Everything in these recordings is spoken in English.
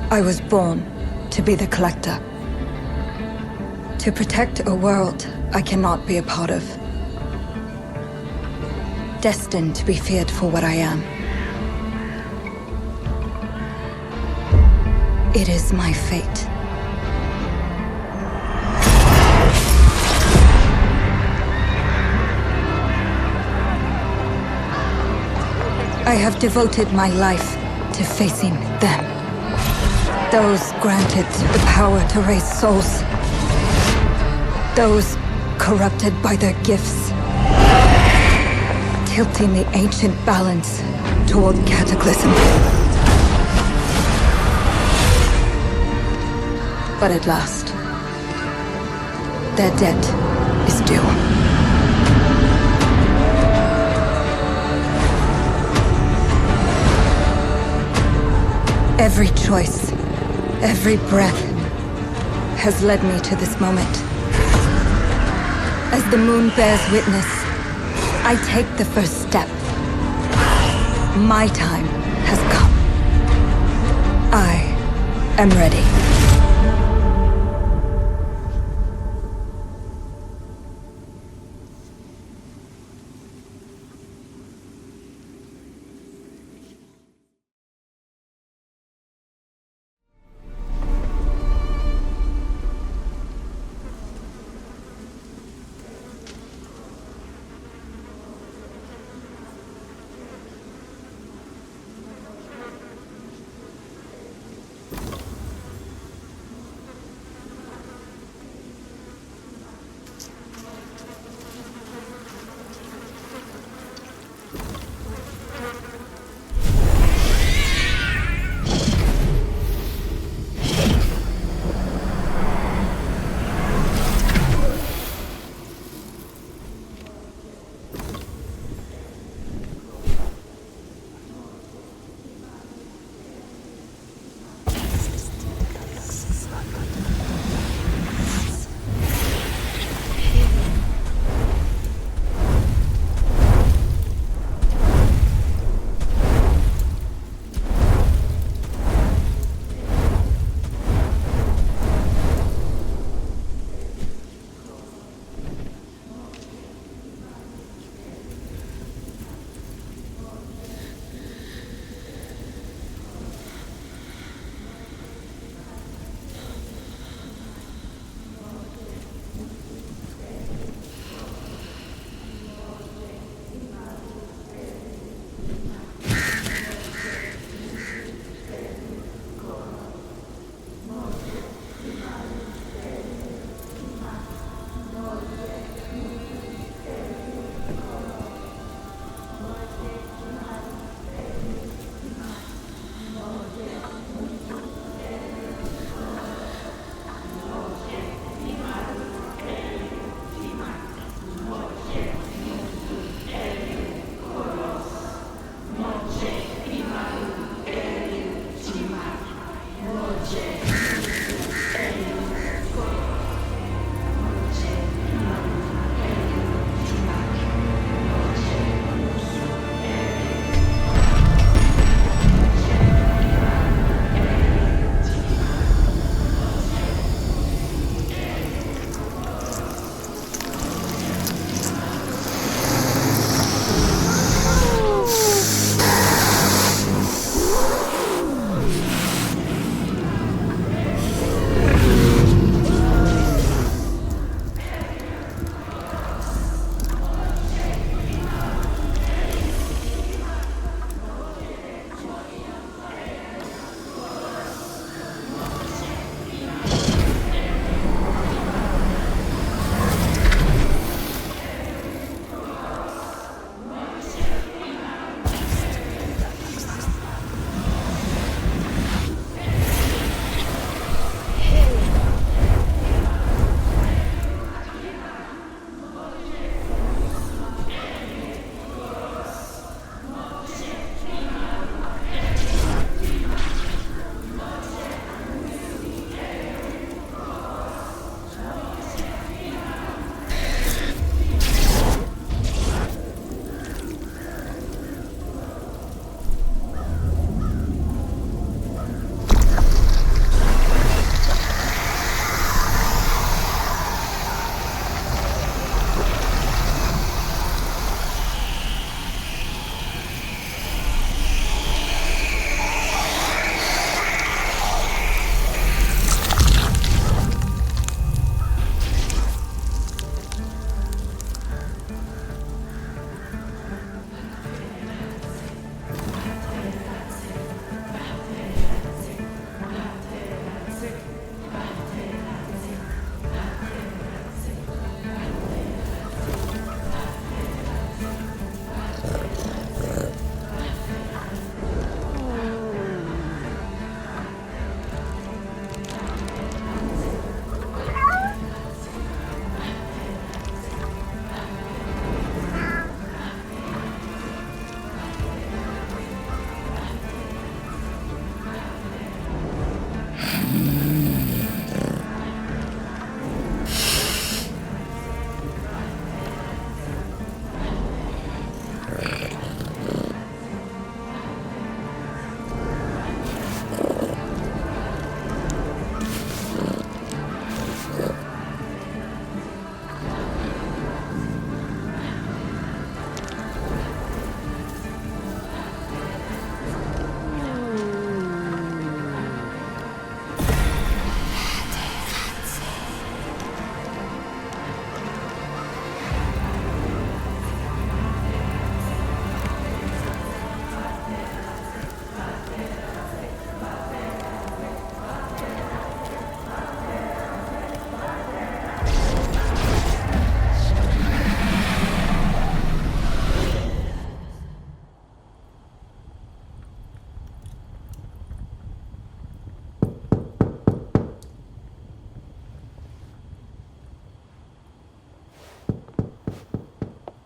I was born to be the collector. To protect a world I cannot be a part of. Destined to be feared for what I am. It is my fate. I have devoted my life to facing them. Those granted the power to raise souls. Those corrupted by their gifts. Tilting the ancient balance toward cataclysm. But at last, their debt is due. Every choice, every breath has led me to this moment. As the moon bears witness, I take the first step. My time has come. I am ready.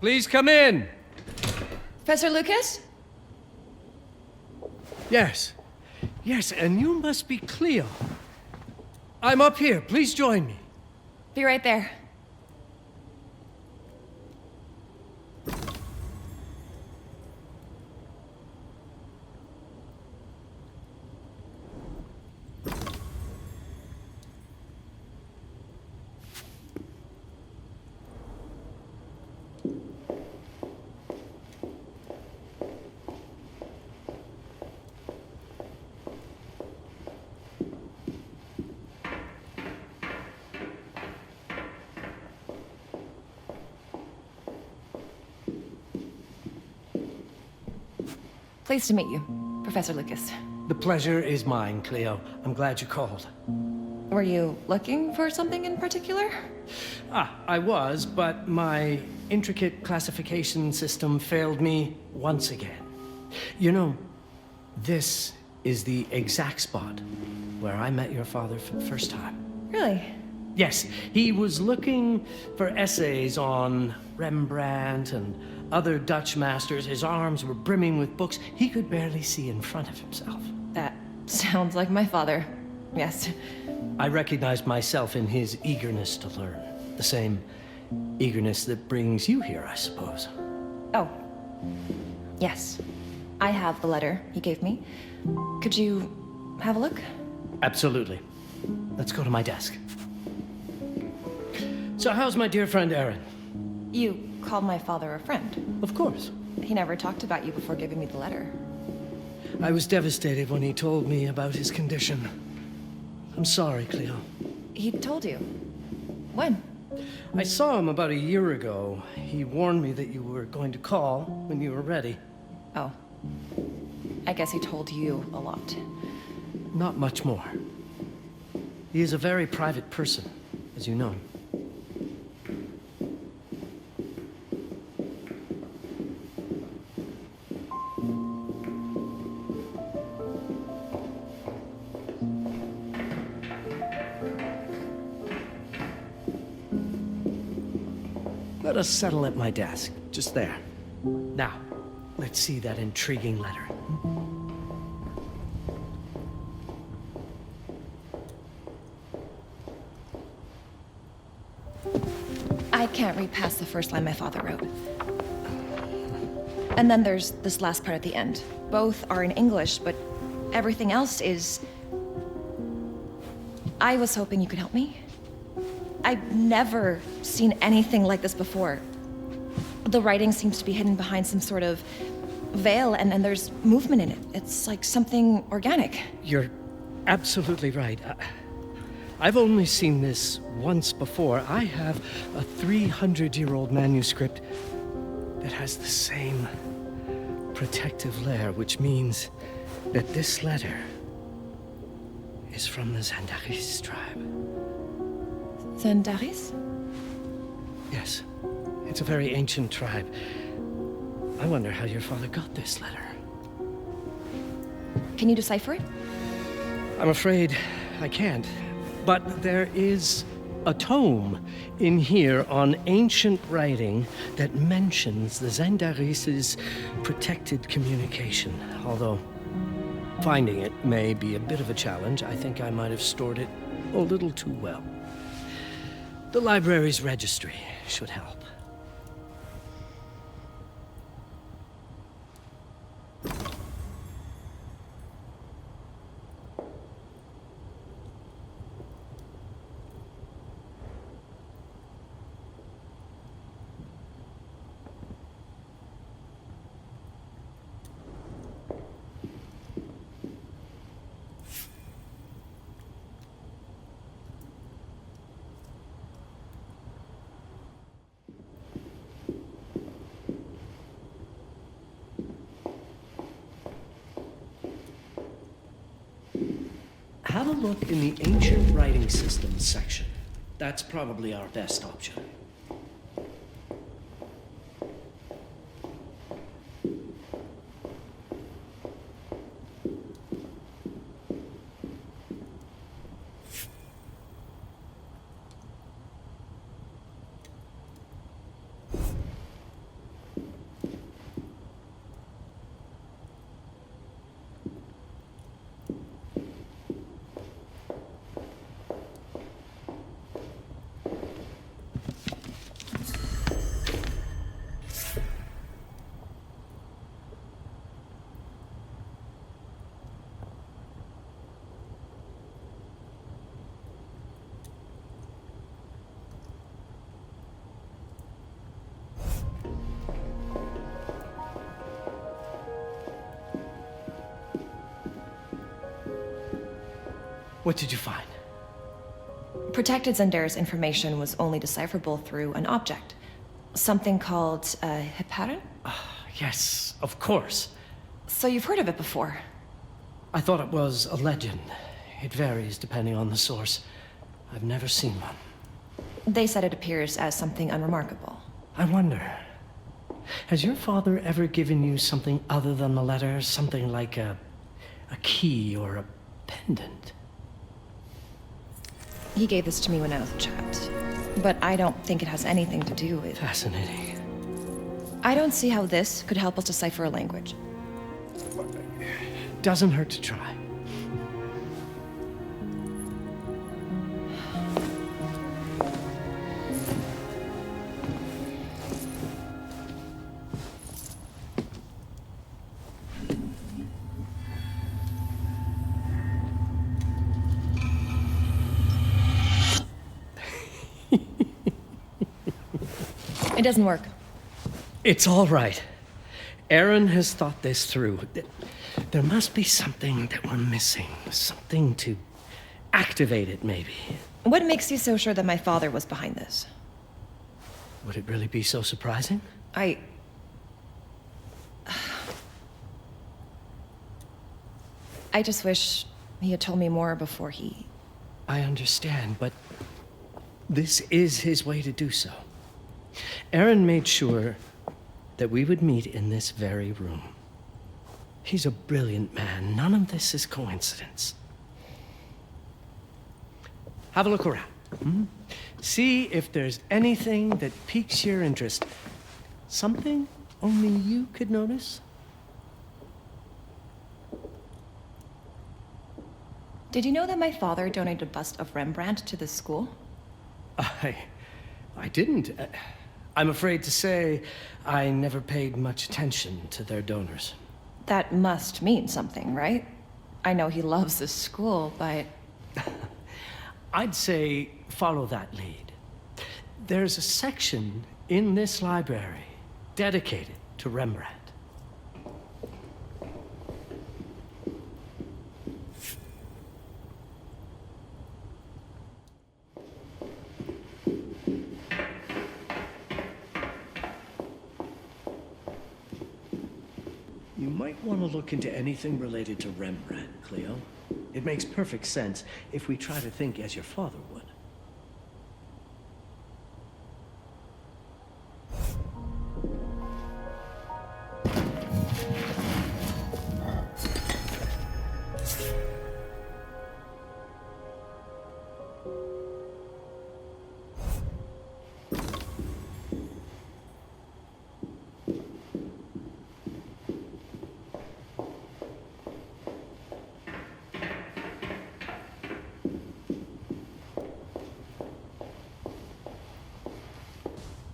Please come in. Professor Lucas? Yes. Yes, and you must be Cleo. I'm up here. Please join me. Be right there. Pleased to meet you, Professor Lucas. The pleasure is mine, Cleo. I'm glad you called. Were you looking for something in particular? I was, but my intricate classification system failed me once again. You know, this is the exact spot where I met your father for the first time. Really? Yes, he was looking for essays on Rembrandt and other Dutch masters. His arms were brimming with books. He could barely see in front of himself. That sounds like my father. Yes. I recognized myself in his eagerness to learn. The same eagerness that brings you here, I suppose. Oh. Yes. I have the letter he gave me. Could you have a look? Absolutely. Let's go to my desk. So how's my dear friend Aaron? You called my father a friend. Of course. He never talked about you before giving me the letter. I was devastated when he told me about his condition. I'm sorry, Cleo. He told you? When? I saw him about a year ago. He warned me that you were going to call when you were ready. Oh. I guess he told you a lot. Not much more. He is a very private person, as you know. Let us settle at my desk, just there. Now, let's see that intriguing letter. I can't read past the first line my father wrote. And then there's this last part at the end. Both are in English, but everything else is... I was hoping you could help me. I've never seen anything like this before. The writing seems to be hidden behind some sort of veil, and there's movement in it. It's like something organic. You're absolutely right. I've only seen this once before. I have a 300-year-old manuscript that has the same protective layer, which means that this letter is from the Zandaris tribe. Zandaris? Yes, it's a very ancient tribe. I wonder how your father got this letter. Can you decipher it? I'm afraid I can't. But there is a tome in here on ancient writing that mentions the Zandaris' protected communication. Although finding it may be a bit of a challenge, I think I might have stored it a little too well. The library's registry should help. Have a look in the ancient writing systems section. That's probably our best option. What did you find? Protected Zendara's information was only decipherable through an object. Something called a heparin? Yes, of course. So you've heard of it before? I thought it was a legend. It varies depending on the source. I've never seen one. They said it appears as something unremarkable. I wonder, has your father ever given you something other than the letter? Something like a key or a pendant? He gave this to me when I was a child. But I don't think it has anything to do with... Fascinating. I don't see how this could help us decipher a language. Doesn't hurt to try. It doesn't work. It's all right. Aaron has thought this through. There must be something that we're missing. Something to activate it, maybe. What makes you so sure that my father was behind this? Would it really be so surprising? I just wish he had told me more before he... I understand, but this is his way to do so. Aaron made sure that we would meet in this very room. He's a brilliant man. None of this is coincidence. Have a look around. See if there's anything that piques your interest. Something only you could notice. Did you know that my father donated a bust of Rembrandt to this school? I didn't. I'm afraid to say I never paid much attention to their donors. That must mean something, right? I know he loves this school, but... I'd say follow that lead. There's a section in this library dedicated to Rembrandt. You might want to look into anything related to Rembrandt, Cleo. It makes perfect sense if we try to think as your father would.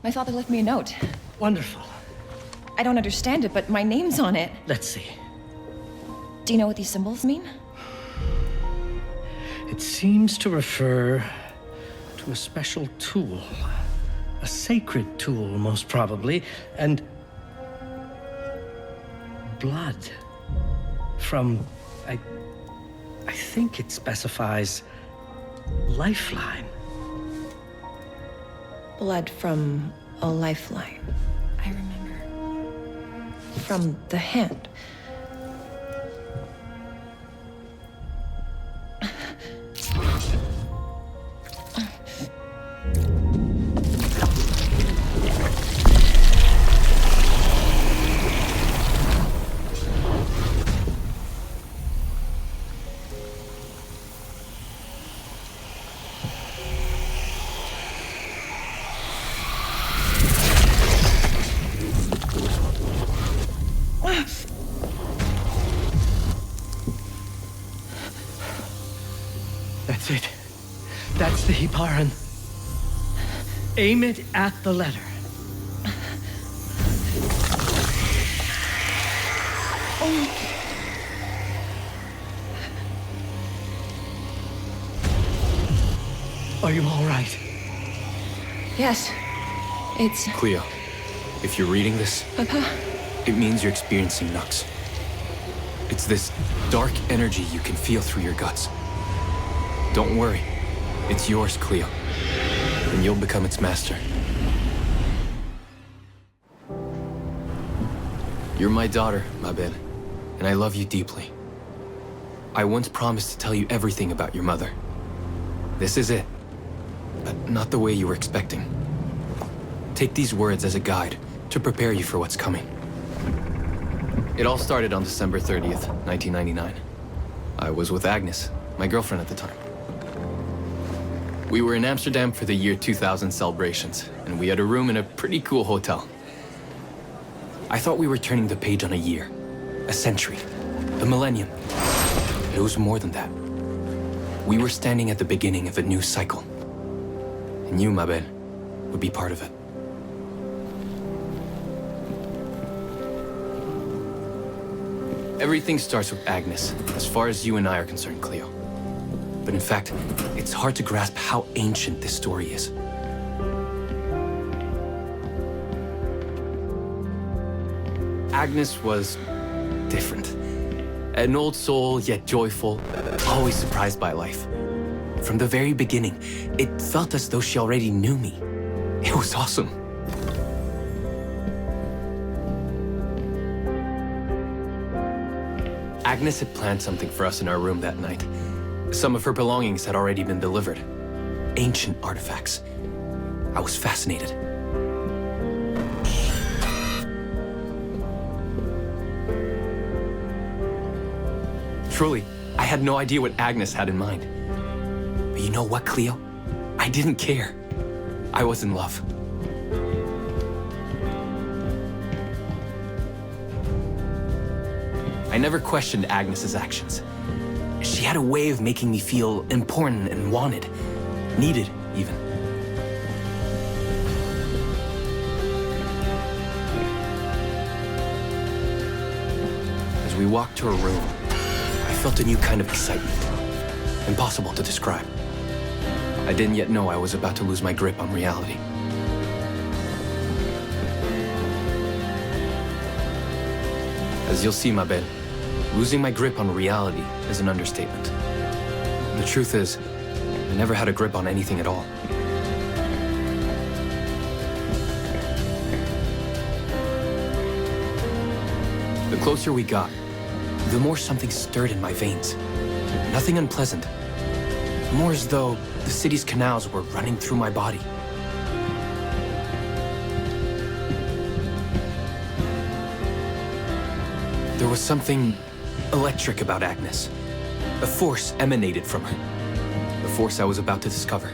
My father left me a note. Wonderful. I don't understand it, but my name's on it. Let's see. Do you know what these symbols mean? It seems to refer to a special tool. A sacred tool, most probably, and blood from, I think it specifies lifeline. Blood from a lifeline. I remember. From the hand. That's it. That's the heparin. Aim it at the letter. Are you all right? Yes. It's... Cleo, if you're reading this, Papa? it means you're experiencing Nux. It's this dark energy you can feel through your guts. Don't worry. It's yours, Cleo. And you'll become its master. You're my daughter, Mabel, and I love you deeply. I once promised to tell you everything about your mother. This is it, but not the way you were expecting. Take these words as a guide to prepare you for what's coming. It all started on December 30th, 1999. I was with Agnes, my girlfriend at the time. We were in Amsterdam for the year 2000 celebrations, and we had a room in a pretty cool hotel. I thought we were turning the page on a year, a century, a millennium. But it was more than that. We were standing at the beginning of a new cycle. And you, Mabel, would be part of it. Everything starts with Agnes, as far as you and I are concerned, Cleo. But in fact, it's hard to grasp how ancient this story is. Agnes was different. An old soul, yet joyful, always surprised by life. From the very beginning, it felt as though she already knew me. It was awesome. Agnes had planned something for us in our room that night. Some of her belongings had already been delivered. Ancient artifacts. I was fascinated. Truly, I had no idea what Agnes had in mind. But you know what, Cleo? I didn't care. I was in love. I never questioned Agnes's actions. She had a way of making me feel important and wanted, needed even. As we walked to her room, I felt a new kind of excitement, impossible to describe. I didn't yet know I was about to lose my grip on reality. As you'll see, Mabel, losing my grip on reality is an understatement. The truth is, I never had a grip on anything at all. The closer we got, the more something stirred in my veins. Nothing unpleasant. More as though the city's canals were running through my body. There was something electric about Agnes. A force emanated from her. The force I was about to discover.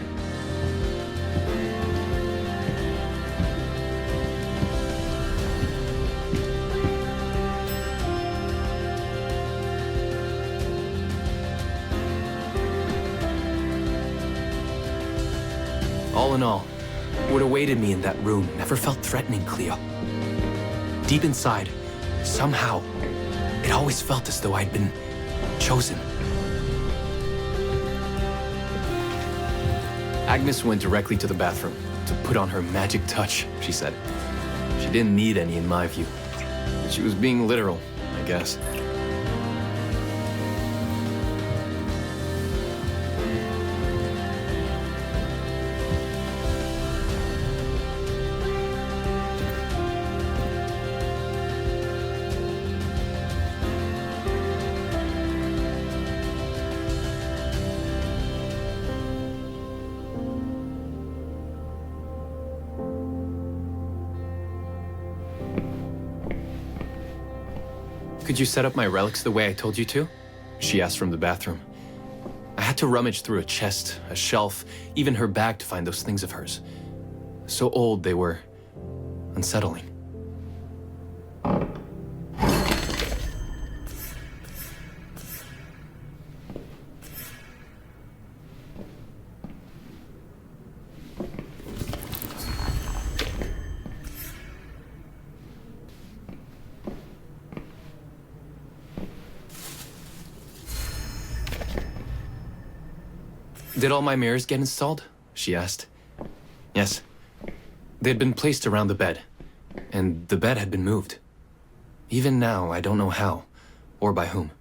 All in all, what awaited me in that room never felt threatening, Cleo. Deep inside, somehow, it always felt as though I'd been chosen. Agnes went directly to the bathroom to put on her magic touch, she said. She didn't need any in my view. She was being literal, I guess. Could you set up my relics the way I told you to? She asked from the bathroom. I had to rummage through a chest, a shelf, even her bag to find those things of hers. So old they were unsettling. Did all my mirrors get installed? She asked. Yes. They had been placed around the bed, and the bed had been moved. Even now, I don't know how, or by whom.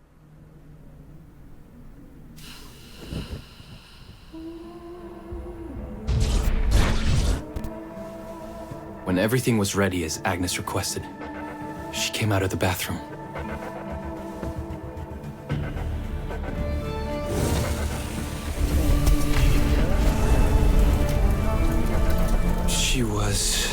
When everything was ready as Agnes requested, she came out of the bathroom. She was...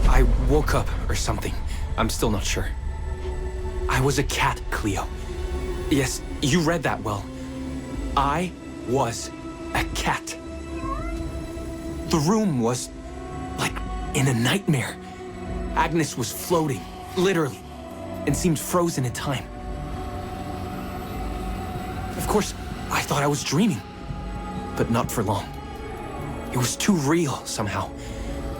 I woke up or something. I'm still not sure. I was a cat, Cleo. Yes, you read that well. I was a cat. The room was like in a nightmare. Agnes was floating, literally, and seemed frozen in time. Of course, I thought I was dreaming, but not for long. It was too real somehow.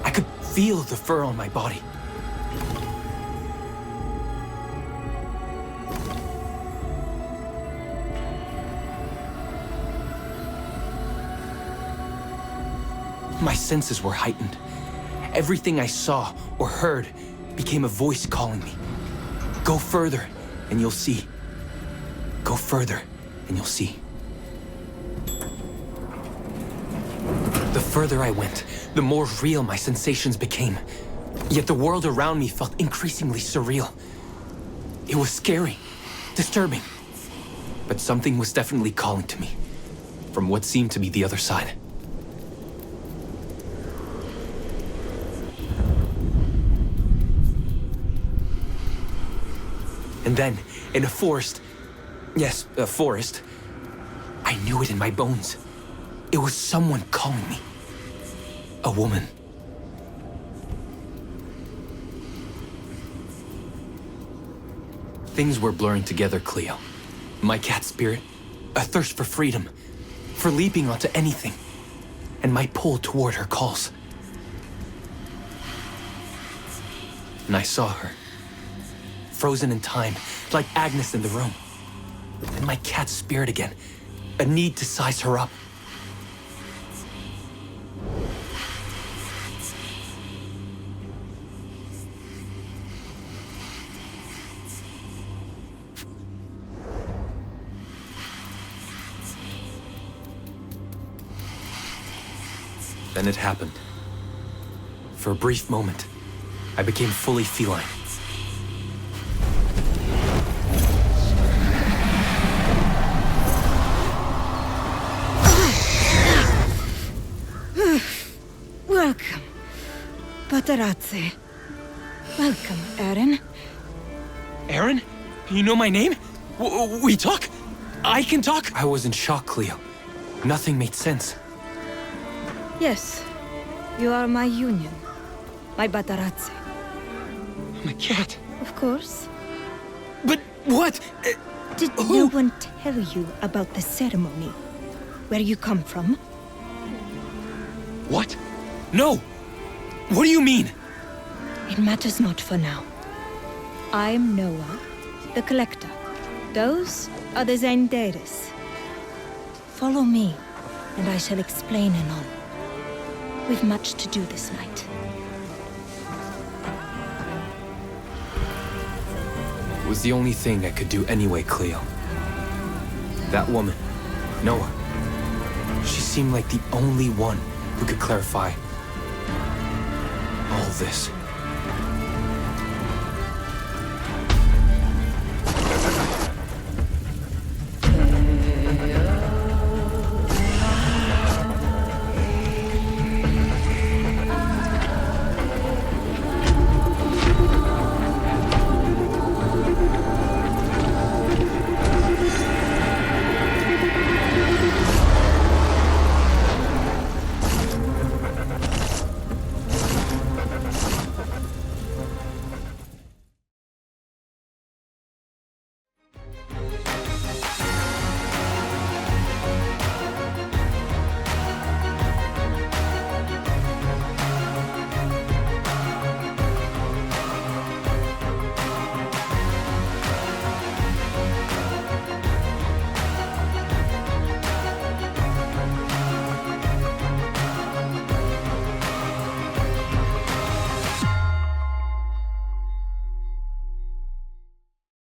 I could feel the fur on my body. My senses were heightened. Everything I saw or heard became a voice calling me. Go further, and you'll see. Go further, and you'll see. The further I went, the more real my sensations became. Yet the world around me felt increasingly surreal. It was scary, disturbing. But something was definitely calling to me, from what seemed to be the other side. And then, in a forest, yes, a forest, I knew it in my bones. It was someone calling me. A woman. Things were blurring together, Cleo. My cat spirit, a thirst for freedom, for leaping onto anything, and my pull toward her calls. And I saw her. Frozen in time, like Agnes in the room. And my cat spirit again, a need to size her up. Then it happened. For a brief moment, I became fully feline. Welcome, Paparazzi. Welcome, Aaron. Aaron? You know my name? We talk? I can talk? I was in shock, Cleo. Nothing made sense. Yes, you are my union, my Paparazzi. My cat. Of course. But what? Did no one tell you about the ceremony? Where you come from? What? No! What do you mean? It matters not for now. I'm Noah, the collector. Those are the Zendaris. Follow me, and I shall explain anon. We've much to do this night. It was the only thing I could do anyway, Cleo. That woman, Noah, she seemed like the only one who could clarify all this.